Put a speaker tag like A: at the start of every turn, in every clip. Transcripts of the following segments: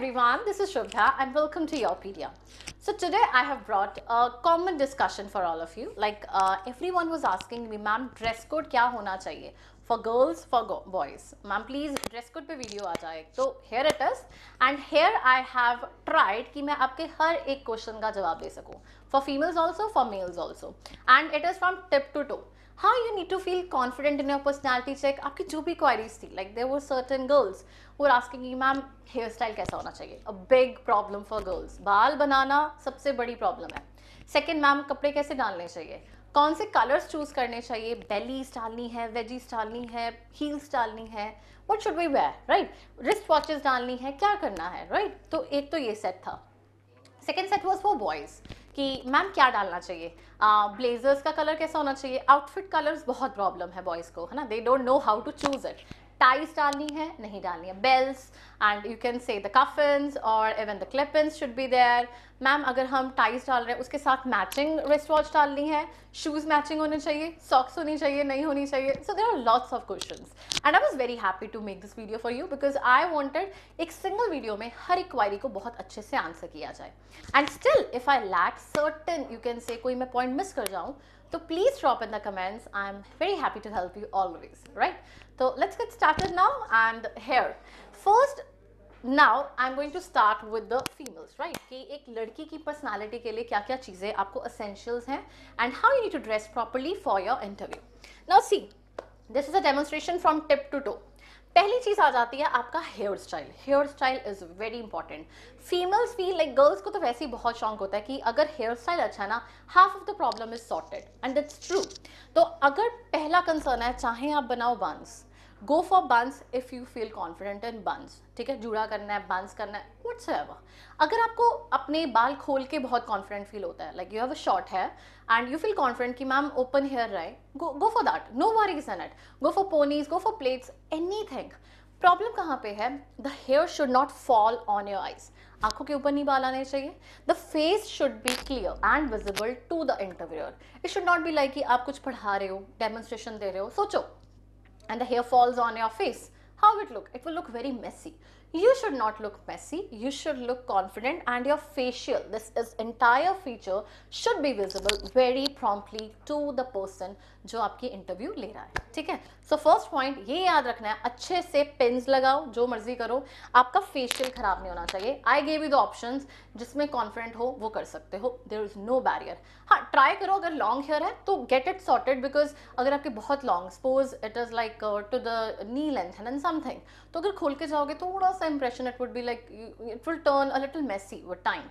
A: everyone, this is Shubha and welcome to Yourpedia. So today I have brought a common discussion for all of you. Everyone was asking me, ma'am, dress code क्या होना चाहिए for girls, for boys? Ma'am, please dress code पे video आ जाए. So here it is, and here I have tried कि मैं आपके हर एक question का जवाब दे सकूँ. For females also, for males also, and it is from tip to toe. How you need to feel confident in your personality check. आपकी जो भी queries थी, like there were certain girls who were asking me, ma'am hair style कैसा होना चाहिए. A big problem for girls. बाल बनाना सबसे बड़ी प्रॉब्लम है. सेकेंड, मैम कपड़े कैसे डालने चाहिए, कौन से कलर्स चूज करने चाहिए, बेलीज डालनी है, वेजीज डालनी है, हील्स डालनी है, what should we wear, right, wrist watches डालनी है, क्या करना है, राइट. तो एक तो ये सेट था. Second set was for boys कि मैम क्या डालना चाहिए, ब्लेजर्स का कलर कैसा होना चाहिए. आउटफिट कलर्स बहुत प्रॉब्लम है बॉयज़ को, है ना. They don't know how to choose it. Ties डालनी है, नहीं डालनी है, belts and you can say the cufflinks और even the clip ins should be there. Ma'am अगर हम टाइज डाल रहे हैं उसके साथ मैचिंग रिस्ट वॉच डालनी है, शूज़ मैचिंग होने चाहिए, सॉक्स होनी चाहिए, नहीं होनी चाहिए. So there are lots of questions and I was very happy to make this video for you because I wanted एक सिंगल वीडियो में हर एक क्वारी को बहुत अच्छे से आंसर किया जाए. And still if I lack certain, you can say कोई मैं पॉइंट मिस कर जाऊँ, तो please drop in the comments. I'm very happy to help you always, right? So let's get started now. And here first, now I'm going to start with the females, right? कि एक लड़की की personality के लिए क्या क्या चीज़ें आपको essentials हैं and how you need to dress properly for your interview. Now see, this is a demonstration from tip to toe. पहली चीज आ जाती है आपका hair style. Hair style is very important. Females feel like, girls को तो वैसे ही बहुत शौक होता है कि अगर हेयर स्टाइल अच्छा है ना, half of the problem is sorted and that's true. तो अगर पहला कंसर्न है, चाहे आप बनाओ buns, go for buns if you feel confident in buns. ठीक है, जुड़ा करना है, बंस करना है, व्हाट्सएवर. अगर आपको अपने बाल खोल के बहुत कॉन्फिडेंट फील होता है, like you have a short hair and you feel confident कि मैम ओपन हेयर रहे, go for that, no worries in it. Go for ponies, go for plaits, anything. Problem कहाँ पे है, the hair should not fall on your eyes. आंखों के ऊपर नहीं बाल आने चाहिए. The face should be clear and visible to the interviewer. It should not be like कि आप कुछ पढ़ा रहे हो, डेमोन्स्ट्रेशन दे रहे हो, सोचो, and the hair falls on your face. How it look? It will look very messy. You should not look messy. You should look confident, and your facial, this is entire feature should be visible very promptly to the person जो आपकी interview ले रहा है. ठीक है, so first point ये याद रखना है, अच्छे से पिन्स लगाओ, जो मर्जी करो, आपका फेशियल खराब नहीं होना चाहिए. I gave you the options, जिसमें कॉन्फिडेंट हो वो कर सकते हो, देयर इज नो बैरियर. हाँ, ट्राई करो, अगर लॉन्ग हेयर है तो गेट इट सॉर्टेड, बिकॉज अगर आपके बहुत long, suppose it is like to the knee length and something, तो अगर खोल के जाओगे थोड़ा सा impression, it would be like, it will turn a little messy with time.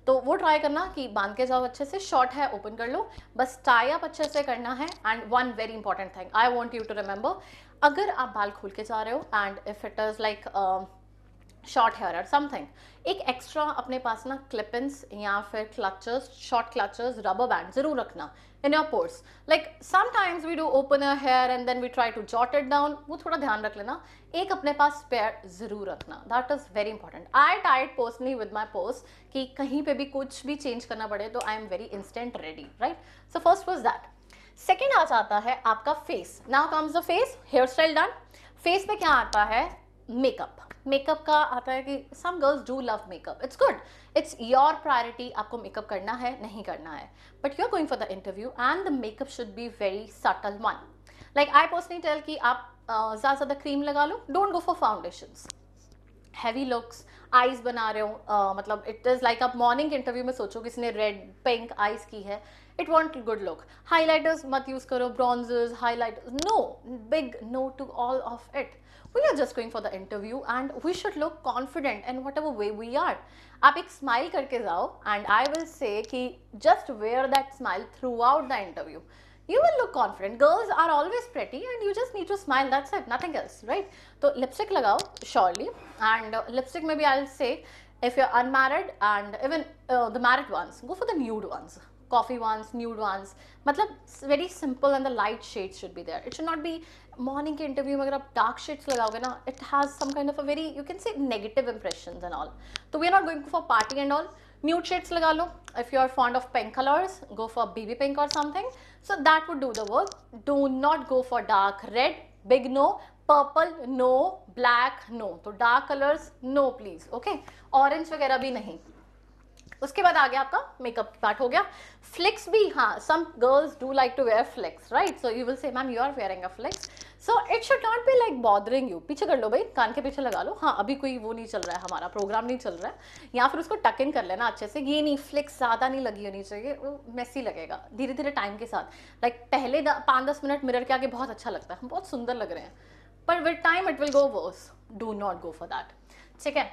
A: तो वो ट्राई करना कि बांध के जाओ अच्छे से. शॉर्ट है, ओपन कर लो, बस टाई अप अच्छे से करना है. And one very important thing I want you to remember, अगर आप बाल खोल के जा रहे हो and if it is like short hair और समथिंग, एक एक्स्ट्रा अपने पास ना क्लिप-इन्स या फिर clutchers, short clutchers, rubber band जरूर रखना in your purse. Like sometimes we do open your hair and then we try to jot it down, वो थोड़ा ध्यान रख लेना. एक अपने पास स्पेयर जरूर रखना, that is very important. I tied personally with my purse कि कहीं पे भी कुछ भी चेंज करना पड़े तो I am very instant ready, right. So first was that. Second आ जाता है आपका face. Now comes the face. Hair style done. Face पे क्या आता है, मेकअप. मेकअप का आता है कि some girls do love makeup, it's good, it's your priority, आपको मेकअप करना है नहीं करना है, but you are going for the interview and the makeup should be very subtle one. Like I personally tell कि आप ज़्यादा से ज़्यादा क्रीम लगा लो, don't go for foundations, heavy looks, eyes बना रहे हो, मतलब इट इज़ लाइक आप मॉर्निंग के इंटरव्यू में सोचो किसी ने रेड पिंक आईज की है, it won't good look. Highlighters मत यूज़ करो, bronzers, highlighters, no, big no to all of it. We are just going for the interview and we should look confident in whatever way we are. आप एक smile करके जाओ and I will say कि just wear that smile throughout the interview. You will look confident. Girls are always pretty and you just need to smile, that's it, nothing else, right? तो lipstick लगाओ surely, and lipstick में भी I'll say if you're unmarried and even the married ones, go for the nude ones. Coffee ones, nude ones, मतलब very simple and the light shades should be there. It should not be morning के interview में अगर आप dark shades लगाओगे ना, it has some kind of a very, you can say, negative impressions and all. So we are not going for party and all. Nude shades लगा लो. If you are fond of pink colors, go for BB pink or something. So that would do the work. Do not go for dark red, big no. Purple no, black no, तो dark colours no please, okay, orange वगैरह भी नहीं। उसके बाद आ गया आपका makeup part हो गया। फ्लिक्स भी, हाँ, some girls do like to wear flicks, right, so you will say ma'am you are wearing a flicks, so it should not be like bothering you. पीछे कर लो भाई, कान के पीछे लगा लो, हाँ अभी कोई वो नहीं चल रहा है, हमारा प्रोग्राम नहीं चल रहा है, या फिर उसको टक इन कर लेना अच्छे से। ये नहीं, फ्लिक्स ज़्यादा नहीं लगी होनी चाहिए, वो मेसी लगेगा धीरे धीरे टाइम के साथ। लाइक पहले 5-10 मिनट मिरर के आगे बहुत अच्छा लगता है, हम बहुत सुंदर लग रहे हैं, पर with time it will go worse, do not go for that, ठीक है।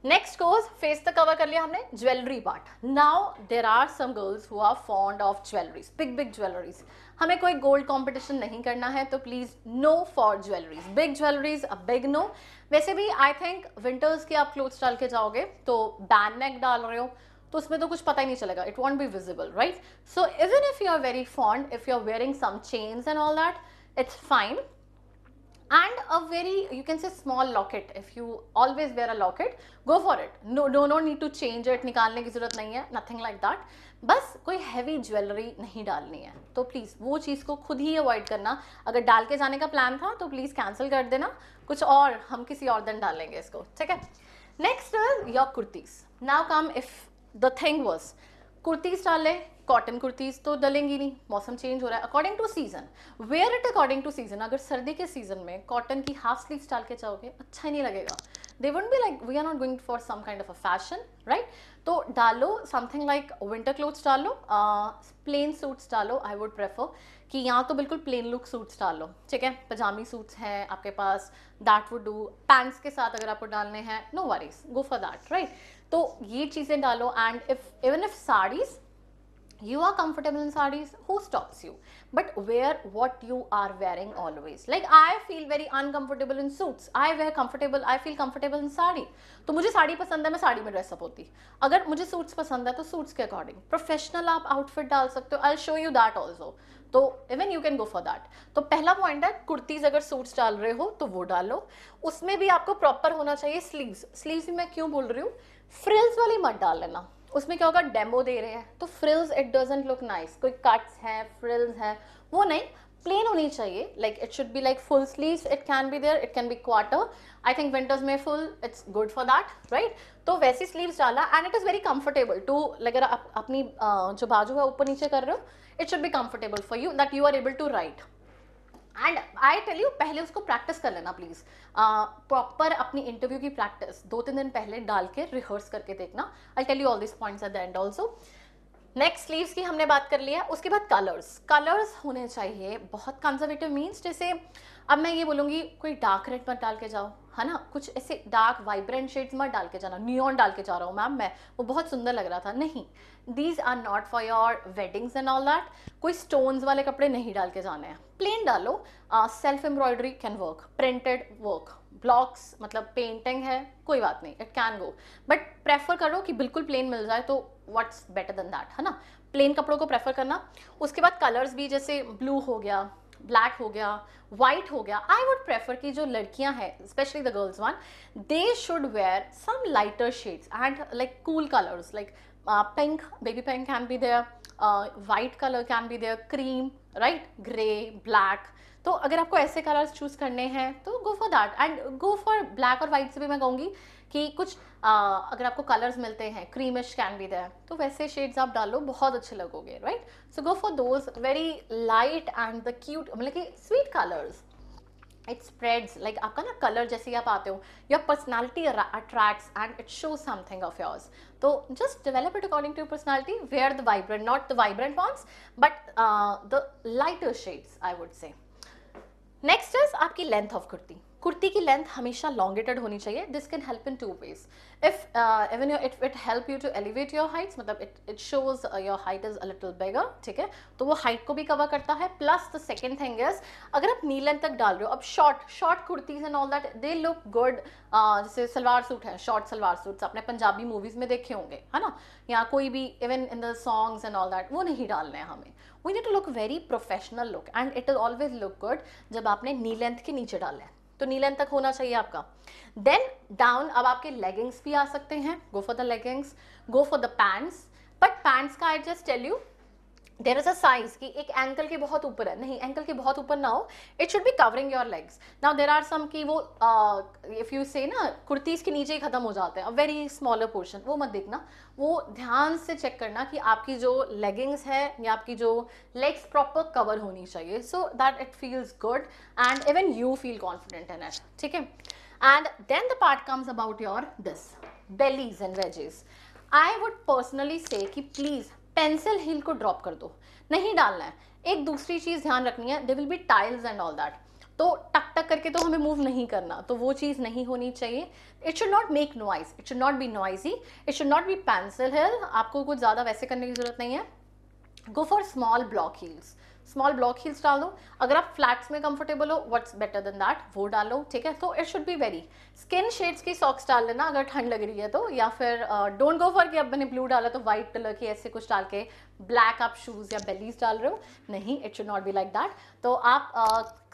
A: नेक्स्ट गोज, फेस तक कवर कर लिया हमने, jewellery part. Now there are some girls who are fond of jewelleries, big big jewelleries. हमें कोई गोल्ड कंपटीशन नहीं करना है, तो please no for jewelleries, big jewelleries a big no. वैसे भी आई थिंक विंटर्स के आप क्लोथ्स डाल के जाओगे तो बैन नेक डाल रहे हो तो उसमें तो कुछ पता ही नहीं चलेगा, it won't be visible, right. So even if you are very fond, if you are wearing some chains and all that, it's fine, and a very, you can say, small locket, if you always wear a locket, go for it, no need to change it, निकालने की जरूरत नहीं है, nothing like that। बस कोई heavy jewellery नहीं डालनी है, तो प्लीज वो चीज को खुद ही अवॉइड करना। अगर डाल के जाने का प्लान था तो प्लीज कैंसिल कर देना, कुछ और हम किसी और दिन डालेंगे इसको, ठीक है। Next is your kurtis. Now come, if the thing was kurtis डाल ले, कॉटन कुर्तीज तो डलेंगी नहीं, मौसम चेंज हो रहा है, according to season, wear it according to season. अगर सर्दी के सीजन में कॉटन की हाफ स्लीव्स डाल के जाओगे अच्छा ही नहीं लगेगा, they wouldn't be like we are not going for some kind of a fashion, right. तो डालो समथिंग लाइक विंटर क्लोथ्स डालो, प्लेन सूट्स डालो, आई वुड प्रेफर कि यहाँ तो बिल्कुल प्लेन लुक सूट्स डालो, ठीक है। पजामी सूट्स हैं आपके पास, दैट वुड डू। पैंट्स के साथ अगर आपको डालने हैं, no worries, go for that, right. तो ये चीज़ें डालो। And even if saris, you are comfortable in sarees, who stops you, but wear what you are wearing always. Like I feel very uncomfortable in suits, I feel comfortable in sari, तो मुझे साड़ी पसंद है, मैं साड़ी में ड्रेसअप होती। अगर मुझे सूट्स पसंद है तो सूट्स के अकॉर्डिंग प्रोफेशनल आप आउटफिट डाल सकते हो, I show you that also, तो even you can go for that. तो पहला पॉइंट है, कुर्तीज अगर सूट्स डाल रहे हो तो वो डालो, उसमें भी आपको प्रॉपर होना चाहिए स्लीव्स। स्लीव्स भी मैं क्यों बोल रही हूँ, फ्रिल्स वाली मत डाल लेना, उसमें क्या होगा, डेमो दे रहे हैं तो frills it doesn't look nice, कोई कट्स हैं, फ्रिल्स हैं, वो नहीं, प्लेन होनी चाहिए। Like it should be like full sleeves, it can be there, it can be quarter, I think winters में full, it's good for that, right. तो वैसी स्लीव्स डाला, and it is very comfortable too, अगर आप अपनी जो बाजू है ऊपर नीचे कर रहे हो, it should be comfortable for you, that you are able to right. And I tell you, पहले उसको प्रैक्टिस कर लेना प्लीज, प्रॉपर अपनी इंटरव्यू की प्रैक्टिस 2-3 दिन पहले डाल के रिहर्स करके देखना। I tell you all this points at the end also. Next sleeves की हमने बात कर लिया। उसके बाद कलर्स होने चाहिए बहुत कंजर्वेटिव, मीन्स जैसे अब मैं ये बोलूँगी कोई डार्क रेड मत डाल के जाओ, है ना, कुछ ऐसे डार्क वाइब्रेंट शेड्स मत डाल के जाना, नियॉन डाल के जा रहा हूँ मैम मैं, वो बहुत सुंदर लग रहा था, नहीं, these are not for your weddings and all that. कोई स्टोन्स वाले कपड़े नहीं डाल के जाने हैं, प्लेन डालो। Self embroidery can work, printed work, blocks मतलब पेंटिंग है, कोई बात नहीं, it can go, but prefer करो कि बिल्कुल प्लेन मिल जाए, तो व्हाट्स बेटर देन दैट, है ना, प्लेन कपड़ों को प्रेफर करना। उसके बाद कलर्स भी, जैसे ब्लू हो गया, ब्लैक हो गया, वाइट हो गया, आई वुड प्रेफर कि जो लड़कियां हैं, specially the girls one, they should wear some lighter shades and like cool colours, like pink, baby pink can be there, white colour can be there, cream, right, grey, black. तो अगर आपको ऐसे colours choose करने हैं तो go for that, and go for black और white से भी मैं कहूँगी कि कुछ अगर आपको कलर्स मिलते हैं, क्रीमिश कैन बी देयर, तो वैसे शेड्स आप डालो, बहुत अच्छे लगोगे, right. So go for those very light and the cute, मतलब कि sweet colours, it spreads, like आपका ना कलर जैसे ही आप आते हो, your personality attracts and it shows something of yours, तो just develop it according to your personality, wear the vibrant, not the vibrant ones but the lighter shades, I would say. Next is आपकी length of kurti. Kurti की length हमेशा elongated होनी चाहिए, this can help in 2 ways। If even it help you to elevate your heights, मतलब it shows your height is a little bigger, ठीक है, तो वो हाइट को भी कवर करता है। Plus the second thing is, अगर आप नी लेंथ तक डाल रहे हो, अब short kurtis and all that, they look good, जैसे सलवार सूट है, शॉर्ट सलवार सूट्स आपने पंजाबी मूवीज में देखे होंगे, है ना, या कोई भी even in the songs and all that, वो नहीं डालने हैं हमें। We need to look very professional look, and it will always look good जब आपने नी लेंथ के नीचे डाला है, तो नी लेंथ तक होना चाहिए आपका। देन डाउन, अब आपके लेगिंग्स भी आ सकते हैं, go for the leggings, go for the pants, but pants का I just tell you, there is a size कि एक एंकल के बहुत ऊपर है, नहीं एंकल के बहुत ऊपर ना हो, it should be covering your legs. Now there are some कि वो इफ यू से ना कुर्तीज के नीचे ही खत्म हो जाते हैं, अ वेरी स्मॉलर पोर्शन, वो मत देखना. वो ध्यान से चेक करना कि आपकी जो लेगिंग्स है या आपकी जो लेग्स प्रॉपर कवर होनी चाहिए, so that it feels good and even you feel confident in it. ठीक है. And then the part comes about your this bellies and wedges. I would personally say कि please pencil heel को drop कर दो, नहीं डालना है. एक दूसरी चीज ध्यान रखनी है, they will be tiles and all that, तो टक टक करके तो हमें मूव नहीं करना, तो वो चीज नहीं होनी चाहिए. It should not make noise, it should not be noisy, it should not be pencil heel. आपको कुछ ज्यादा वैसे करने की जरूरत नहीं है. Go for small block heels, small block heels डाल दो. अगर आप फ्लैट्स में कंफर्टेबल हो, व्हाट्स बेटर देन दैट, वो डालो. ठीक है. तो it should be very skin shades की सॉक्स डाल लेना अगर ठंड लग रही है तो, या फिर डोंट गो फॉर कि अब मैंने ब्लू डाला तो व्हाइट कलर की ऐसे कुछ डाल के ब्लैक आप शूज या बेलीज डाल रहे हो, नहीं, it should not be like that. तो आप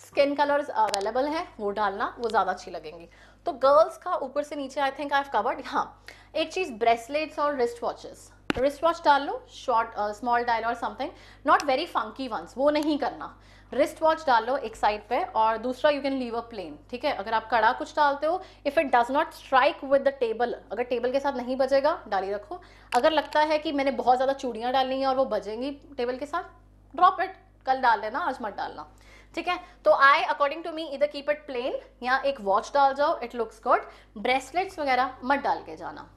A: स्किन कलर्स अवेलेबल है वो डालना, वो ज़्यादा अच्छी लगेंगी. तो गर्ल्स का ऊपर से नीचे I think I have covered. हाँ, एक चीज़, ब्रेसलेट्स और रिस्ट वॉचेस, रिस्ट वॉच डाल लो, शॉर्ट स्मॉल डायल और something, not very funky ones, वो नहीं करना. रिस्ट वॉच डाल लो एक साइड पे, और दूसरा you can leave a plain. ठीक है. अगर आप कड़ा कुछ डालते हो, if it does not strike with the table, अगर टेबल के साथ नहीं बजेगा डाली रखो. अगर लगता है कि मैंने बहुत ज़्यादा चूड़ियाँ डालनी है और वो बजेंगी टेबल के साथ, ड्रॉप इट, कल डाल लेना, आज मत डालना. ठीक है. तो आई अकॉर्डिंग टू मी इधर कीप इट प्लेन या एक वॉच डाल जाओ, इट लुक्स गुड. ब्रेसलेट्स वगैरह मत डाल के जाना.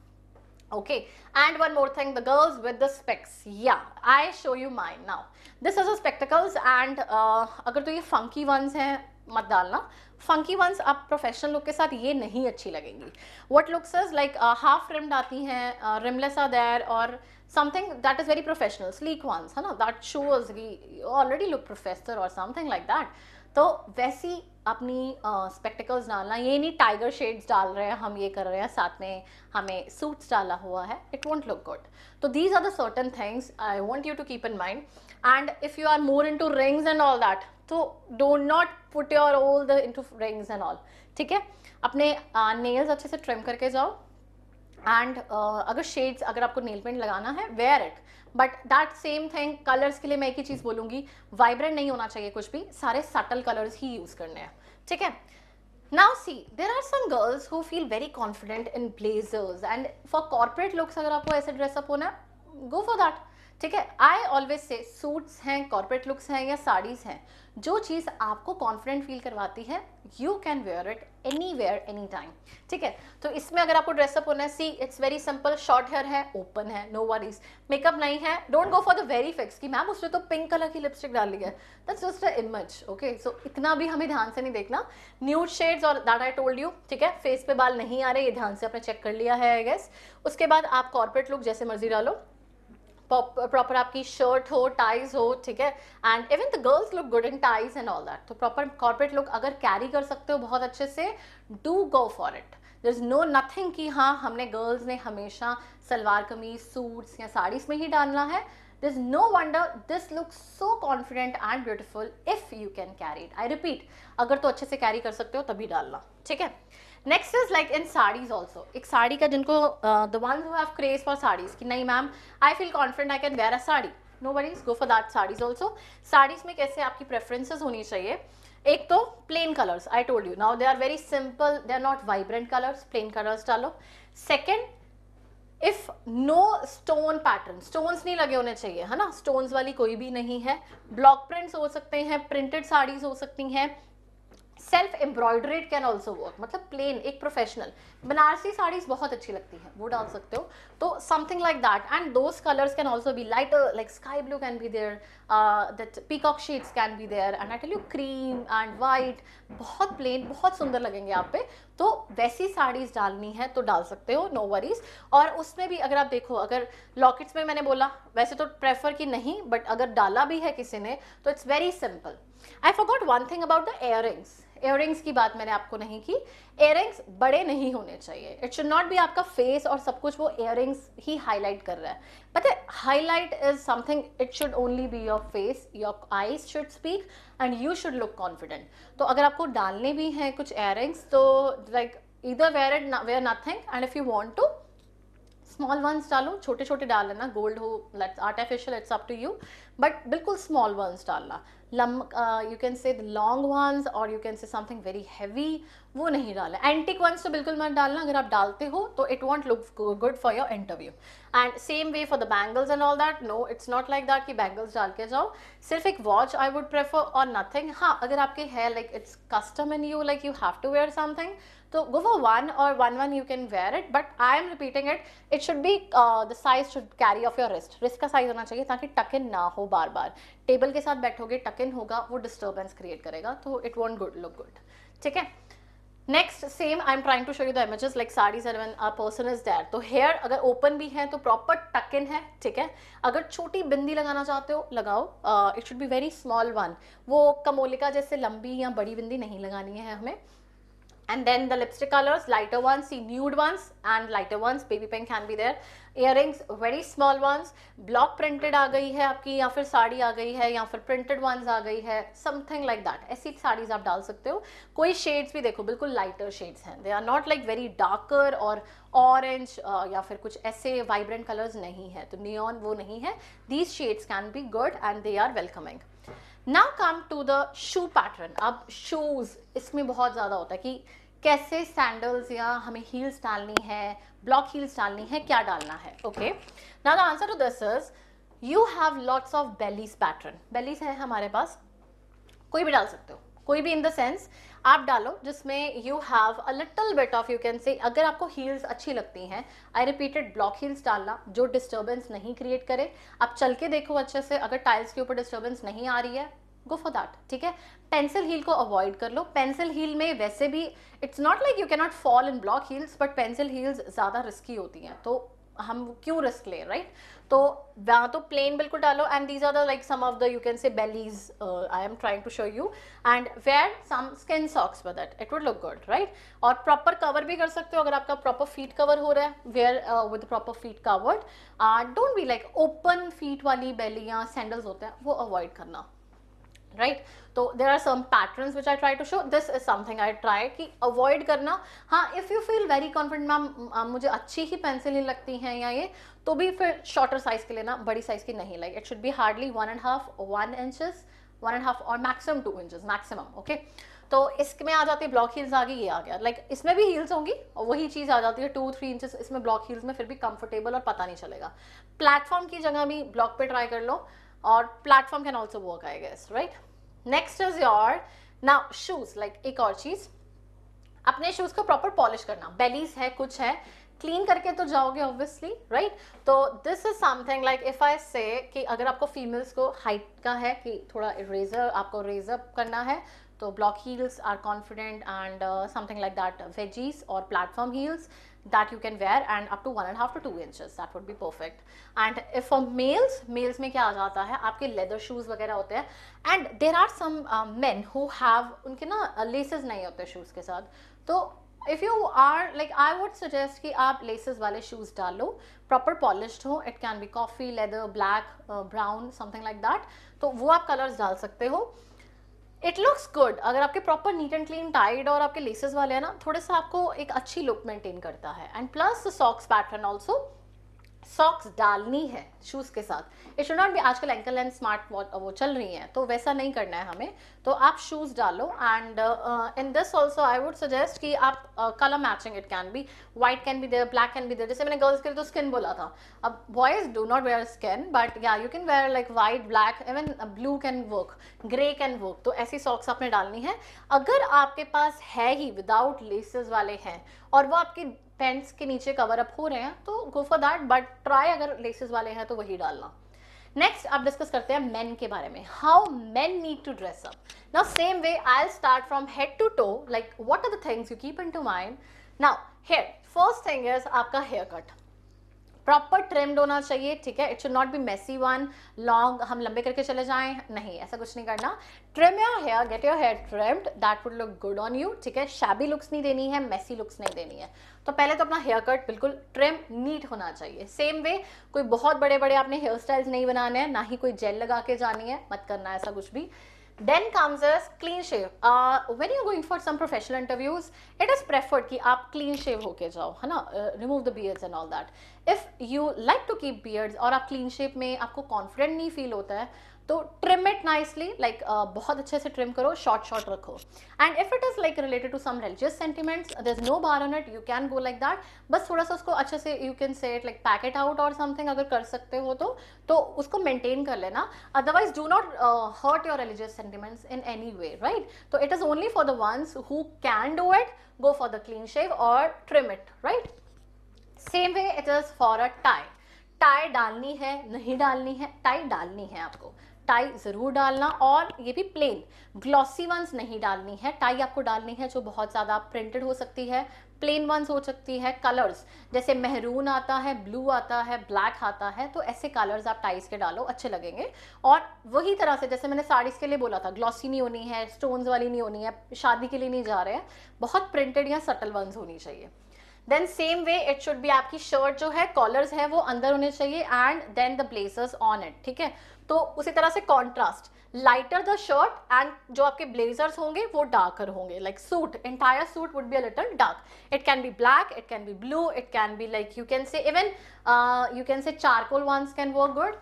A: Okay, and one more thing, the girls with the specs, yeah, I show you mine now. This is a spectacles and अगर तो ये funky ones हैं मत डालना. funky ones आप professional look के साथ ये नहीं अच्छी लगेंगी. What looks is like half rimmed आती हैं, rimless are there, और something that is very professional, sleek ones है ना, that shows कि you already look professor or something like that. तो वैसी अपनी स्पेक्टिकल्स डालना, ये नहीं टाइगर शेड्स डाल रहे हैं हम, ये कर रहे हैं साथ में हमें सूट्स डाला हुआ है, इट वोंट लुक गुड. तो these are the certain things I want you to keep in mind. And if you are more into rings and all that, तो don't not put your all the into rings and all. ठीक है. अपने nails अच्छे से trim करके जाओ. And अगर shades, अगर आपको नेल पेंट लगाना है, wear it, but that same thing colours के लिए मैं एक ही चीज़ बोलूँगी, वाइब्रेंट नहीं होना चाहिए कुछ भी, सारे सटल कलर्स ही यूज़ करने हैं. ठीक है. Now see, there are some girls who feel very confident in blazers and for corporate looks, अगर आपको ऐसे ड्रेसअप होना है, गो फॉर दैट. ठीक है. आई ऑलवेज से सूट्स हैं, कॉर्पोरेट लुक्स हैं या साड़ीज़ हैं, जो चीज़ आपको कॉन्फिडेंट फील करवाती है, you can wear it anywhere any time. ठीक है. तो इसमें अगर आपको ड्रेसअप होना है, see it's very simple, short hair है, ओपन है, नो वरीज, मेकअप नहीं है, don't go for the very fix कि मैम उसने तो पिंक कलर की लिपस्टिक डाली है, that's just a image. Okay. So इतना भी हमें ध्यान से नहीं देखना. न्यूड शेड्स और दैट आई टोल्ड यू. ठीक है. फेस पे बाल नहीं आ रहे, ये ध्यान से आपने चेक कर लिया है आई गेस. उसके बाद आप कॉर्पोरेट लुक जैसे मर्जी डालो, प्रॉपर आपकी शर्ट हो, टाइज हो. ठीक है. And even the girls look good in ties and all that. तो प्रॉपर कॉर्पोरेट लुक अगर कैरी कर सकते हो बहुत अच्छे से, do go for it. There is no nothing कि हाँ हमने गर्ल्स ने हमेशा सलवार कमीज, सूट्स या साड़ीज में ही डालना है. There is no wonder this looks so confident and beautiful if you can carry it. I repeat, अगर तो अच्छे से कैरी कर सकते हो तभी डालना. ठीक है. Next is like in saris also. एक साड़ी का जिनको the ones who have craze for saris कि नहीं ma'am I feel confident I can wear a sari, no worries, go for that saris also. Saris में कैसे आपकी प्रेफरेंसेस होनी चाहिए, एक तो plain colours, I told you now they are very simple, they are not vibrant colours, plain colours डालो. Second, if no stone pattern, stones नहीं लगे होने चाहिए है ना, स्टोन्स वाली कोई भी नहीं है. ब्लॉक प्रिंट्स हो सकते हैं, प्रिंटेड साड़ीज हो सकती हैं, self embroidered can also work, मतलब प्लेन, एक प्रोफेशनल बनारसी साड़ीज बहुत अच्छी लगती हैं, वो डाल सकते हो. तो something like that. And those colours can also be lighter, like sky blue can be there, that peacock shades can be there, and I tell you cream and white, बहुत प्लेन, बहुत सुंदर लगेंगे आप पे. तो वैसी साड़ीज डालनी है तो डाल सकते हो, नो वरीज. और उसमें भी अगर आप देखो, अगर लॉकेट्स में मैंने बोला वैसे तो प्रेफर कि नहीं, बट अगर डाला भी है किसी ने तो it's very simple. I forgot one thing about the earrings. Earrings की बात मैंने आपको नहीं की. इयररिंग्स बड़े नहीं होने चाहिए. इट शुड नॉट बी आपका फेस और सब कुछ वो इयररिंग्स ही हाईलाइट कर रहा है. पता है, highlight is something, it should only be your face, your eyes should speak and you should look confident. तो अगर आपको डालने भी हैं कुछ इयररिंग्स तो like either wear it, wear nothing, and if you want to small ones डालो, छोटे छोटे डाल लेना, गोल्ड हो, let's artificial, it's up to you. But बिल्कुल स्मॉल वंस डालना, you can say the long ones और यू कैन से समथिंग वेरी हैवी, वो नहीं डालना। एंटिक वंस तो बिल्कुल मत डालना, अगर आप डालते हो तो it won't look good for your interview. And same way for the bangles and all that, no it's not like that कि बैंगल्स डाल के जाओ, सिर्फ एक वॉच आई वुड प्रेफर और नथिंग। हाँ, अगर आपके है like it's custom in you, like you have to wear something, तो go for one or one you can wear it, but I am repeating it should be the size should carry off your wrist का size होना चाहिए, ताकि टक इन ना हो बार बार। Table के साथ बैठोगे टक इन होगा, वो डिस्टर्बेंस क्रिएट करेगा, तो it won't good look good, ठीक है। Next same I am trying to show you the images like saris and when a person is there, तो हेयर अगर ओपन भी है तो प्रॉपर टक इन है, ठीक है। अगर छोटी बिंदी लगाना चाहते हो लगाओ, it should be very small one, वो कमोलिका जैसे लंबी या बड़ी बिंदी नहीं लगानी है हमें। And then the lipstick colors, lighter ones, see nude ones and lighter ones, baby pink can be there. Earrings very small ones, block printed आ गई है आपकी, या फिर साड़ी आ गई है, या फिर printed ones आ गई है, something like that, ऐसी साड़ीज आप डाल सकते हो। कोई शेड्स भी देखो बिल्कुल lighter shades हैं, they are not like very darker और orange या फिर कुछ ऐसे vibrant colors नहीं है, तो neon वो नहीं है। These shades can be good and they are welcoming. Now come to the shoe pattern. अब शूज इसमें बहुत ज़्यादा होता है कि कैसे सैंडल्स या हमें हील्स डालनी है, ब्लॉक हील्स डालनी है, क्या डालना है। Okay, now the answer to this is you have lots of bellies pattern. Bellies है हमारे पास, कोई भी डाल सकते हो, कोई भी इन द सेंस आप डालो जिसमें you have a little bit of, you can से, अगर आपको हील्स अच्छी लगती हैं, आई रिपीटेड ब्लॉक हील्स डालना जो डिस्टर्बेंस नहीं क्रिएट करे। आप चल के देखो अच्छे से, अगर टाइल्स के ऊपर डिस्टर्बेंस नहीं आ रही है, गो फॉर दैट, ठीक है। पेंसिल हील को अवॉइड कर लो। पेंसिल हील में वैसे भी it's not like you can not fall in block heels, but pencil heels ज़्यादा रिस्की होती हैं, तो हम क्यों रिस्क ले, राइट। तो वहाँ तो प्लेन बिल्कुल डालो, and these are the like some of the you can say bellies I am trying to show you, and wear some skin socks with it, it would look good, right. और proper cover भी कर सकते हो, अगर आपका proper feet cover हो रहा है, wear with proper feet covered. Don't be like open feet वाली बेली या सैंडल्स होते हैं, वो अवॉइड करना, राइट। तो there are some patterns which I try to show, this is something I try कि अवॉइड करना। हाँ, if you feel very confident ma'am मुझे अच्छी ही पेंसिल ही लगती हैं या ये, तो भी फिर शॉर्टर साइज के लेना, बड़ी साइज की नहीं, like it should be hardly 1.5 inches, 1.5 और मैक्सिमम 2 इंचेस मैक्सिमम, ओके। तो इसमें आ जाती है ब्लॉक हील्स, आ गई, ये आ गया, लाइक इसमें भी हील्स होंगी और वही चीज़ आ जाती है 2-3 इंचेस इसमें ब्लॉक हील्स में, फिर भी कंफर्टेबल और पता नहीं चलेगा। प्लेटफॉर्म की जगह भी ब्लॉक पे ट्राई कर लो, और platform can also work, I guess, right. Next is your now shoes, like एक और चीज, अपने शूज को प्रॉपर पॉलिश करना। बेलीज है, कुछ है, क्लीन करके तो जाओगे ऑब्वियसली, राइट। तो this is something like if I से कि अगर आपको फीमेल्स को हाइट का है कि थोड़ा इरेजर आपको रेज अप करना है, तो block heels are confident and something like that, wedges और platform heels that you can wear and up to 1.5 to 2 inches, that would be perfect. And if for males में क्या आ जाता है, आपके leather shoes वगैरह होते हैं, and there are some men who have उनके ना laces नहीं होते shoes के साथ, तो if you are like I would suggest कि आप laces वाले shoes डालो, proper polished हो, it can be coffee, leather, black, brown, something like that, तो वो आप colors डाल सकते हो। इट लुक्स गुड, अगर आपके proper neat and clean tied और आपके लेसेस वाले हैं ना, थोड़े सा आपको एक अच्छी लुक मेंटेन करता है। And plus socks pattern also, socks डालनी है शूज के साथ। इट शुड नॉट बी, आजकल एंकल एंड स्मार्ट वो चल रही हैं, तो वैसा नहीं करना है हमें, तो आप शूज डालो। And in this also I would suggest कि आप colour matching, it can be white can be there, black can be there, जैसे मैंने गर्ल्स के लिए तो स्किन बोला था, अब boys do not wear skin, बट या you can wear like white, black, even blue can work, grey can work, तो ऐसी सॉक्स आपने डालनी है। अगर आपके पास है ही विदाउट लेसेस वाले हैं और वो आपकी पेंट्स के नीचे कवर अप हो रहे हैं, तो go for that, but try अगर लेसेस वाले हैं तो वही डालना। नेक्स्ट अब डिस्कस करते हैं मेन के बारे में, how men need to dress up. Now same way I will start from head to toe, like what are the things you keep into mind. Now hair, first thing is आपका hair cut proper trimmed होना चाहिए, ठीक है। It should not be messy one, long हम लंबे करके चले जाएं, नहीं, ऐसा कुछ नहीं करना। Trim your hair, get your hair trimmed, that would look good on you, ठीक है। शैबी लुक्स नहीं देनी है, मेसी लुक्स नहीं देनी है, तो पहले तो अपना हेयर कट बिल्कुल ट्रिम नीट होना चाहिए। सेम वे कोई बहुत बड़े बड़े आपने हेयर स्टाइल्स नहीं बनाने हैं, ना ही कोई जेल लगा के जानी है, मत करना है ऐसा कुछ भी। Then comes as clean shave. When you're going for some professional interviews, it is preferred कि आप clean shave होके जाओ, है ना, remove the beards and all that. If you like to keep beards और आप clean shave में आपको confident नहीं feel होता है, तो ट्रिम इट नाइसली, लाइक बहुत अच्छे से ट्रिम करो, शॉर्ट रखो. And if it is like related to some religious sentiments, there is no bar on it, you can go like that. बस थोड़ा सा उसको अच्छे से you can say it like pack it out और something, अगर कर सकते हो तो उसको मेंटेन कर लेना. Otherwise do not hurt your religious sentiments in any way, right. तो it is only for the ones who can do it, go for the clean shave or trim it, right. Same way it is for a tie. Tie डालनी है नहीं डालनी है, tie डालनी है आपको, tie जरूर डालना. और ये भी प्लेन ग्लॉसी वंस नहीं डालनी है. टाई आपको डालनी है जो बहुत ज़्यादा प्रिंटेड हो सकती है, प्लेन वंस हो सकती है. कलर्स जैसे मेहरून आता है, ब्लू आता है, ब्लैक आता है, तो ऐसे कलर्स आप टाइज के डालो, अच्छे लगेंगे. और वही तरह से जैसे मैंने साड़ीज के लिए बोला था, ग्लॉसी नहीं होनी है, स्टोन्स वाली नहीं होनी है, शादी के लिए नहीं जा रहे हैं, बहुत प्रिंटेड या सटल वंस होनी चाहिए. Then same way it should be, आपकी शर्ट जो है कॉलर्स है वो अंदर होने चाहिए, and then the blazers on it, ठीक है. तो उसी तरह से contrast, lighter the shirt and जो आपके ब्लेजर्स होंगे वो डार्कर होंगे. Like suit, entire suit would be a little dark. It can be black, it can be blue, it can be like you can say even you can say charcoal ones can work good.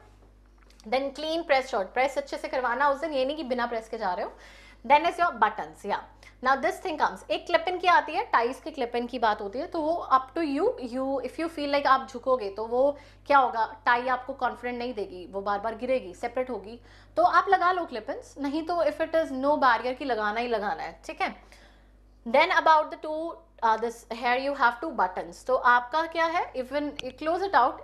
A: Then clean press shirt, press अच्छे से करवाना उस दिन, ये नहीं कि बिना press के जा रहे हो. Then is your buttons. या नाउ दिस थिंग कम्स, एक क्लिप इन की आती है, टाइज के क्लिप इन की बात होती है, तो वो up to you if you feel like आप झुकोगे तो वो क्या होगा, टाई आपको कॉन्फिडेंट नहीं देगी, वो बार बार गिरेगी, सेपरेट होगी. तो आप लगा लो क्लिप इन्स, नहीं तो if it is no barrier की लगाना ही लगाना है, ठीक है. Then about the two this here you have two buttons. तो आपका क्या है, even you close it out,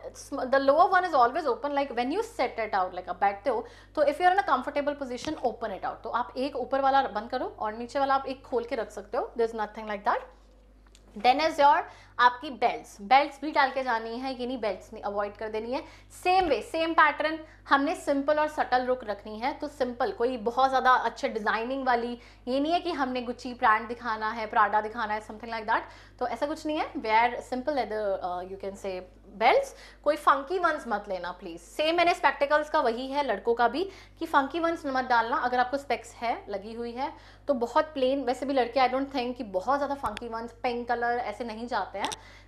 A: the lower one is always open, like when you set it out, like आप बैठते हो तो if you are in a comfortable position open it out. तो आप एक ऊपर वाला बंद करो और नीचे वाला आप एक खोल के रख सकते हो, there is nothing like that. Then is your आपकी बेल्ट्स भी डाल के जानी है, ये नहीं बेल्ट्स नहीं अवॉइड कर देनी है. सेम वे सेम पैटर्न, हमने सिंपल और सटल लुक रखनी है, तो सिंपल, कोई बहुत ज़्यादा अच्छे डिजाइनिंग वाली, ये नहीं है कि हमने गुच्ची ब्रांड दिखाना है, प्राडा दिखाना है, समथिंग लाइक दैट. तो ऐसा कुछ नहीं है. Wear simple leather you can say belts, कोई फंकी वंस मत लेना प्लीज. सेम मैंने स्पेक्टिकल्स का वही है लड़कों का भी, कि फंकी वंस मत डालना. अगर आपको स्पेक्स है लगी हुई है तो बहुत प्लेन, वैसे भी लड़के आई डोंट थिंक कि बहुत ज़्यादा फंकी वंस पिंक कलर ऐसे नहीं जाते हैं.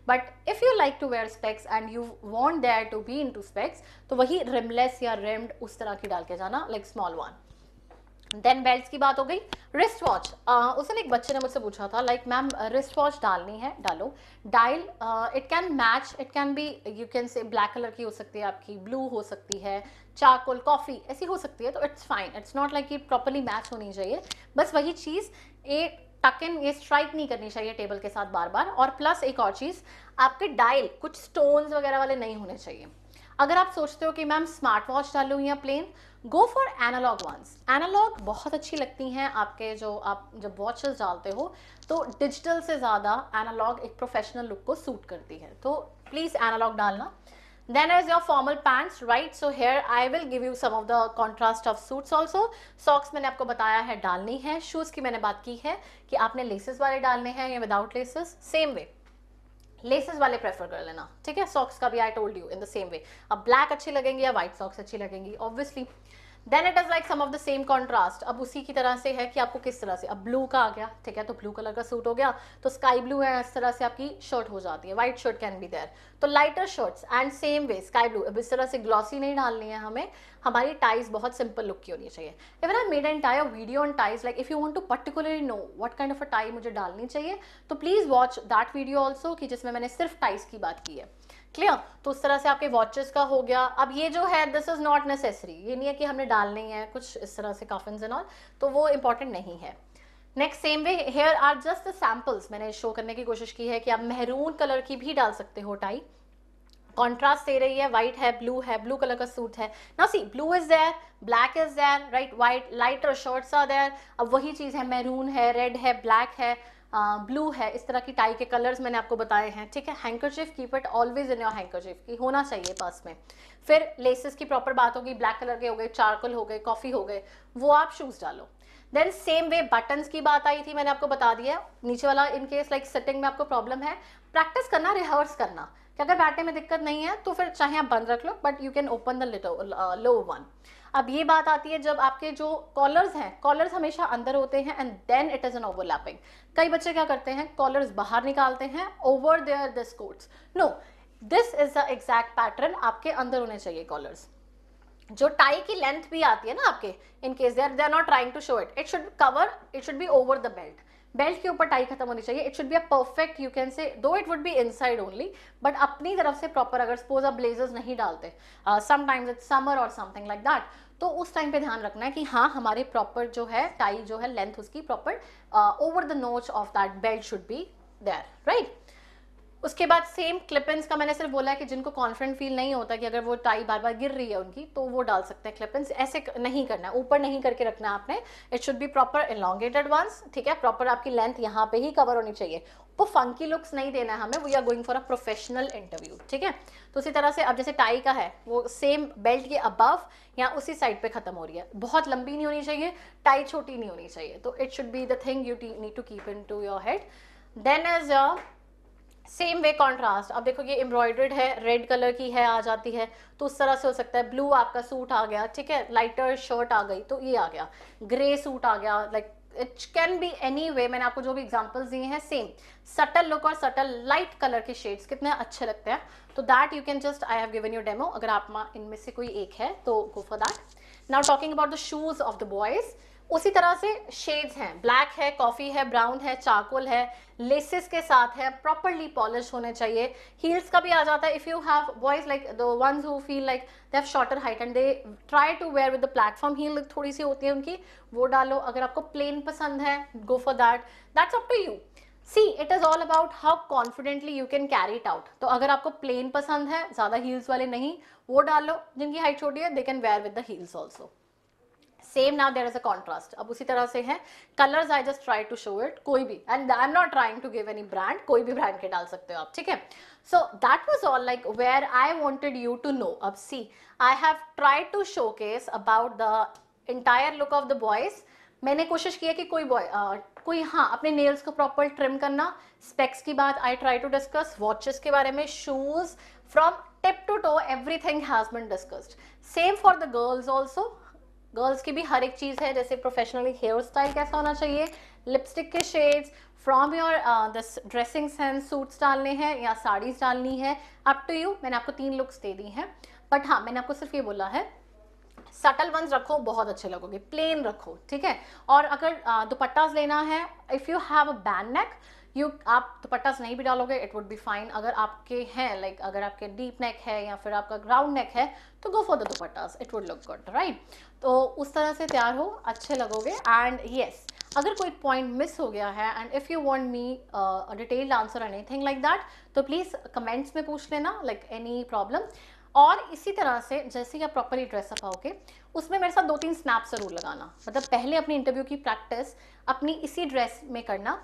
A: But if you like to wear specs and you want there to be into specs, तो वही रिमलेस या रिम्ड उस तरह की डाल के जाना, like small one. Then belts की बात हो गई. रिस्ट वॉच, उस दिन एक बच्चे ने मुझसे पूछा था, लाइक मैम रिस्ट वॉच डालनी है, डालो. Dial it can match, it can B you can से ब्लैक कलर की हो सकती है आपकी, ब्लू हो सकती है, चारकोल, कॉफ़ी ऐसी हो सकती है, तो it's fine. It's not like कि प्रॉपरली मैच होनी चाहिए. बस वही चीज़, एक टक इन, ये स्ट्राइक नहीं करनी चाहिए टेबल के साथ बार बार. और प्लस एक और चीज़, आपके डायल कुछ स्टोन्स वगैरह वाले नहीं होने चाहिए. अगर आप सोचते हो कि मैम स्मार्ट वॉच डालूँ या plain, go for analogue ones. Analogue बहुत अच्छी लगती हैं आपके, जो आप जब वॉचेस डालते हो तो डिजिटल से ज़्यादा एनालॉग एक प्रोफेशनल लुक को सूट करती है, तो प्लीज़ एनालॉग डालना. Then is your formal pants, right? So here I will give you some of the contrast of suits also. Socks मैंने आपको बताया है डालनी है. Shoes की मैंने बात की है कि आपने लेसेस वाले डालने हैं या without laces. Same way laces वाले प्रेफर कर लेना, ठीक है. सॉक्स का भी I told you in the same way. अब ब्लैक अच्छी लगेंगी या व्हाइट सॉक्स अच्छी लगेंगी, obviously. Then it is like some of the same contrast. अब उसी की तरह से है कि आपको किस तरह से, अब ब्लू का आ गया, ठीक है, तो ब्लू कलर का सूट हो गया, तो स्काई ब्लू है, इस तरह से आपकी शर्ट हो जाती है. White shirt can be there, तो lighter shirts and same way sky blue. अब इस तरह से ग्लॉसी नहीं डालनी है हमें, हमारी टाइज बहुत सिंपल लुक की होनी चाहिए. Even I made an entire video on ties, like if you want to particularly know what kind of a tie मुझे डालनी चाहिए, तो please watch that video also, कि जिसमें मैंने सिर्फ टाइज की बात की है. क्लियर. तो उस तरह से आपके वॉचेस का हो गया. अब ये जो है दिस इज नॉट नेसेसरी, ये नहीं है कि हमने डालनी है कुछ इस तरह से कफन्स एंड ऑल, तो वो इंपॉर्टेंट नहीं है. Next same way, here are just the samples. मैंने शो करने की कोशिश की है कि आप मेहरून कलर की भी डाल सकते हो टाई, कॉन्ट्रास्ट दे रही है. व्हाइट है, ब्लू कलर का सूट है. Now see, blue is there, black is there, right. White lighter shirts are there. अब वही चीज है, मैरून है, रेड है, ब्लैक है, ब्लू है. इस तरह की टाई के कलर्स मैंने आपको बताए हैं, ठीक है. Handkerchief, keep it always in your handkerchief, की होना चाहिए पास में. फिर लेसेस की प्रॉपर बात होगी, ब्लैक कलर के हो गए, चारकोल हो गए, कॉफी हो गए, वो आप शूज डालो. देन सेम वे बटन्स की बात आई थी, मैंने आपको बता दिया. नीचे वाला इन केस लाइक सिटिंग में आपको प्रॉब्लम है, प्रैक्टिस करना, रिहर्स करना, कि अगर बैठने में दिक्कत नहीं है तो फिर चाहे आप बंद रख लो, but you can open the low one. अब ये बात आती है जब आपके जो कॉलर्स हैं, कॉलर्स हमेशा अंदर होते हैं and then it is an overlapping. कई बच्चे क्या करते हैं, कॉलर्स बाहर निकालते हैं over there this coats. No, this is the exact pattern, आपके अंदर होने चाहिए कॉलर्स. जो टाई की लेंथ भी आती है ना आपके, in case they are not trying to show it, it should cover, it should be over the belt, belt के ऊपर टाई खत्म होनी चाहिए, it should be a perfect, you can say दो it would be inside only, but अपनी तरफ से proper, अगर सपोज आप ब्लेजर्स नहीं डालते, समटाइम्स इट्स समर और समथिंग लाइक दैट, तो उस टाइम पे ध्यान रखना है कि हाँ हमारे प्रॉपर जो है टाई जो है लेंथ उसकी proper over the notch of that belt should be there, right. उसके बाद सेम क्लिपिंस का मैंने सिर्फ बोला है कि जिनको कॉन्फिडेंट फील नहीं होता कि अगर वो टाई बार बार गिर रही है उनकी, तो वो डाल सकते हैं क्लिपिंस, ऐसे नहीं करना है, ऊपर नहीं करके रखना है आपने, it should be proper elongated ones, ठीक है, प्रॉपर आपकी लेंथ यहाँ पे ही कवर होनी चाहिए, वो फंकी लुक्स नहीं देना है हमें, we are going for a professional interview, ठीक है। तो उसी तरह से अब जैसे टाई का है वो सेम बेल्ट के अबव या उसी साइड पे खत्म हो रही है, बहुत लंबी नहीं होनी चाहिए, टाई छोटी नहीं होनी चाहिए, तो it should be the thing you need to keep into your head. Then as same way contrast, अब देखो ये एम्ब्रॉयडर्ड है, रेड कलर की है आ जाती है, तो उस तरह से हो सकता है, ब्लू आपका सूट आ गया, ठीक है, लाइटर शर्ट आ गई तो ये आ गया, ग्रे सूट आ गया, like it can be any way, मैंने आपको जो भी एग्जांपल्स दिए हैं सेम सटल लुक और सटल लाइट कलर के शेड्स कितने अच्छे लगते हैं, तो that you can just, I have given you demo, अगर आप इनमें से कोई एक है तो go for that. Now talking about the shoes of the boys, उसी तरह से शेड्स हैं, ब्लैक है, कॉफी है, ब्राउन है, चारकोल है, लेसेस के साथ है, प्रॉपरली पॉलिश होने चाहिए, हील्स का भी आ जाता है, if you have boys like the ones who feel like they have shorter height and they try to wear with the platform heel, थोड़ी सी होती है उनकी, वो डालो, अगर आपको प्लेन पसंद है go for that, that's up to you, see it is all about how confidently you can carry it out, तो अगर आपको प्लेन पसंद है, ज्यादा हील्स वाले नहीं, वो डालो, जिनकी हाइट छोटी है they can wear with the heels also, same now there is a contrast, अब उसी तरह से है colours, I just try to show it, कोई भी, and I am not trying to give any brand, कोई भी ब्रांड के डाल सकते हो आप, ठीक है। So that was all like where I wanted you to know. अब see I have tried to showcase about the entire look of the boys, मैंने कोशिश की है कि कोई हाँ अपने नेल्स को प्रॉपर ट्रिम करना, स्पेक्स की बात I try to discuss, watches के बारे में, shoes from tip to toe everything has been discussed, same for the girls also, girls की भी हर एक चीज़ है, जैसे प्रोफेशनली हेयर स्टाइल कैसा होना चाहिए, लिपस्टिक के shades, from your dressing sense, suits डालने हैं या साड़ीज डालनी है, अप टू यू, मैंने आपको 3 लुक्स दे दी हैं, बट हाँ मैंने आपको सिर्फ ये बोला है सटल वंस रखो, बहुत अच्छे लगोगे, प्लेन रखो, ठीक है। और अगर दुपट्टास लेना है, if you have a band neck, आप दुपट्टास नहीं भी डालोगे इट वुड बी फाइन, अगर आपके हैं लाइक अगर आपके डीप नेक है या फिर आपका ग्राउंड नेक है तो go for the दुपट्टास, it would look good, right. तो उस तरह से तैयार हो, अच्छे लगोगे। एंड येस, अगर कोई पॉइंट मिस हो गया है and if you want me a detailed answer anything like that, तो प्लीज़ कमेंट्स में पूछ लेना, लाइक एनी प्रॉब्लम। और इसी तरह से जैसे ही आप प्रॉपरली ड्रेसअप आओगे, उसमें मेरे साथ 2-3 स्नैप्स जरूर लगाना, मतलब पहले अपनी इंटरव्यू की प्रैक्टिस अपनी इसी ड्रेस में करना,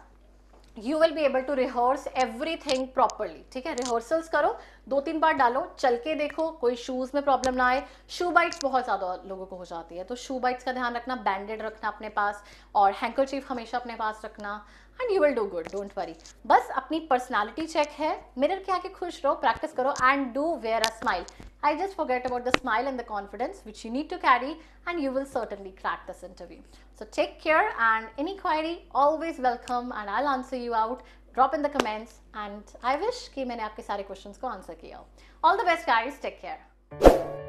A: you will be able to rehearse everything properly, ठीक है, रिहर्सल्स करो, 2-3 बार डालो, चल के देखो, कोई शूज़ में प्रॉब्लम ना आए, शू बाइट्स बहुत ज़्यादा लोगों को हो जाती है, तो शू बाइट्स का ध्यान रखना, बैंडेड रखना अपने पास, और हैंकरचीफ हमेशा अपने पास रखना, and you will do good, don't worry. बस अपनी पर्सनालिटी चेक है, मिरर के आके खुश रहो, प्रैक्टिस करो, and do wear a smile, I just forget about the smile and the confidence which you need to carry, and you will certainly crack this interview. So take care, and any query always welcome and I'll answer you out. Drop in the comments, and I wish कि मैंने आपके सारे questions को answer किया हो. All the best guys, take care.